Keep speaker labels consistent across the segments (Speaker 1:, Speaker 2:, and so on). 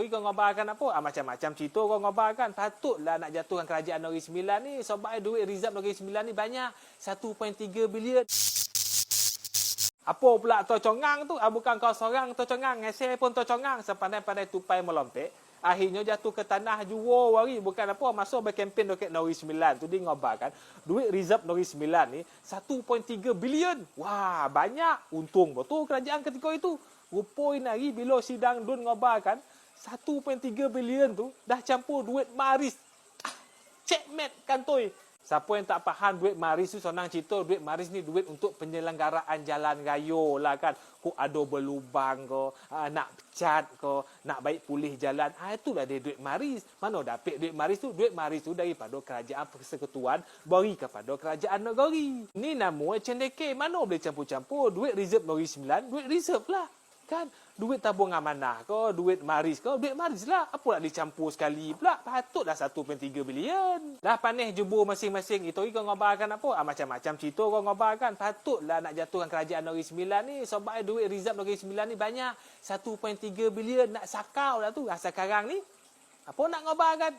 Speaker 1: Itu kau ngobarkan apa? Macam-macam cerita kau ngobarkan. Patutlah nak jatuhkan kerajaan Negeri Sembilan ni. Sebab duit reserve Negeri Sembilan ni banyak. 1.3 bilion. Apa pula tocongang tu? Bukan kau seorang tocongang. Saya pun tocongang. Sepandai-pandai tupai melontek. Akhirnya jatuh ke tanah jua wari. Bukan apa. Masuk berkempen dekat Negeri Sembilan tu. Dia ngobarkan. Duit reserve Negeri Sembilan ni 1.3 bilion. Wah, banyak. Untung betul kerajaan ketika itu. Rupanya hari bila sidang Dun ngobarkan 1.3 bilion tu dah campur duit maris. Checkmate kantoi. Siapa yang tak faham duit maris tu senang cerita. Duit maris ni duit untuk penyelenggaraan jalan raya lah kan. Kok ada berlubang ke, nak cat ke, nak baik pulih jalan. Itulah dia duit maris. Mana dapat duit maris tu? Duit maris tu daripada kerajaan persekutuan bagi kepada kerajaan negeri. Ni nama cendeke. Mana boleh campur-campur? Duit reserve Negeri Sembilan, duit reserve lah. Kan? Duit tabung amanah ke, duit maris ke, duit maris lah. Apa nak dicampur sekali pula? Patutlah 1.3 bilion. Dah panih jubur masing-masing. Itu kau ngobarkan apa? Macam-macam cerita kau ngobarkan. Patutlah nak jatuhkan kerajaan Negeri Sembilan ni. Sebab duit reserve Negeri Sembilan ni banyak. 1.3 bilion. Nak sakau dah tu. Sekarang ni, apa nak ngobarkan?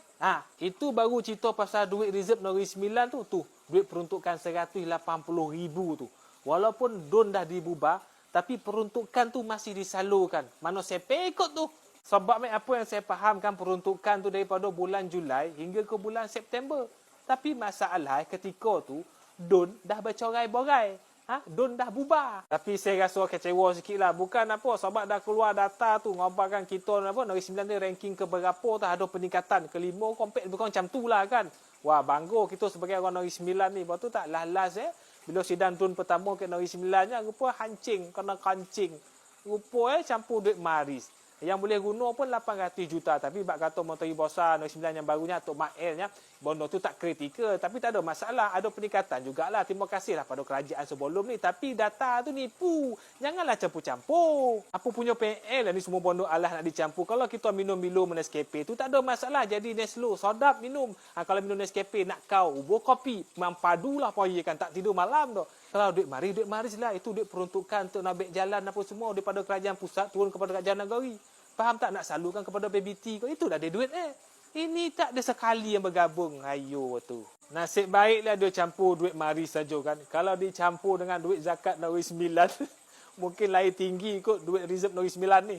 Speaker 1: Itu baru cerita pasal duit reserve Negeri Sembilan tu. Duit peruntukan 180,000 tu. Walaupun Dun dah dibubar, tapi peruntukan tu masih disalurkan. Mana CP ikut tu? Sebab apa yang saya fahamkan peruntukan tu daripada bulan Julai hingga ke bulan September. Tapi masalah ketika tu Dun dah bercorai-borai. Dun dah bubar. Tapi saya rasa kecewa sikit lah. Bukan apa. Sebab dah keluar data tu. Ngobarkan kita Negeri Sembilan ni ranking ke berapa tu. Ada peningkatan ke 5. Compare bukan macam tu lah kan. Wah, bangga kita sebagai orang Negeri Sembilan ni. Lepas tu tak last bila sidang Dun pertama ke Negeri Sembilannya, rupa hancing, kena kancing. Rupa campur duit maris. Yang boleh guna pun 800 juta. Tapi bak kata Menteri Besar Negeri Sembilan yang barunya, Tok Maelnya, benda tu tak kritikal. Tapi tak ada masalah. Ada peningkatan jugalah. Terima kasihlah pada kerajaan sebelum ni. Tapi data tu nipu. Janganlah campur-campur. Apa punya PL ni semua benda alah nak dicampur. Kalau kita minum-minum Nescafe tu tak ada masalah. Jadi Neslo, sodap minum. Kalau minum Nescafe nak kau, ubur kopi. Mempadu lah poye kan. Tak tidur malam tu. Kalau duit maris lah. Itu duit peruntukan untuk nak ambil jalan apa semua daripada kerajaan pusat turun kepada kerajaan negeri. Faham tak? Nak salurkan kepada PBT. Itu dah ada duit Ini tak ada sekali yang bergabung. Ayo tu. Nasib baiklah dia campur duit maris saja kan. Kalau dicampur dengan duit zakat Negeri Sembilan, mungkin lain tinggi kot duit reserve Negeri Sembilan ni.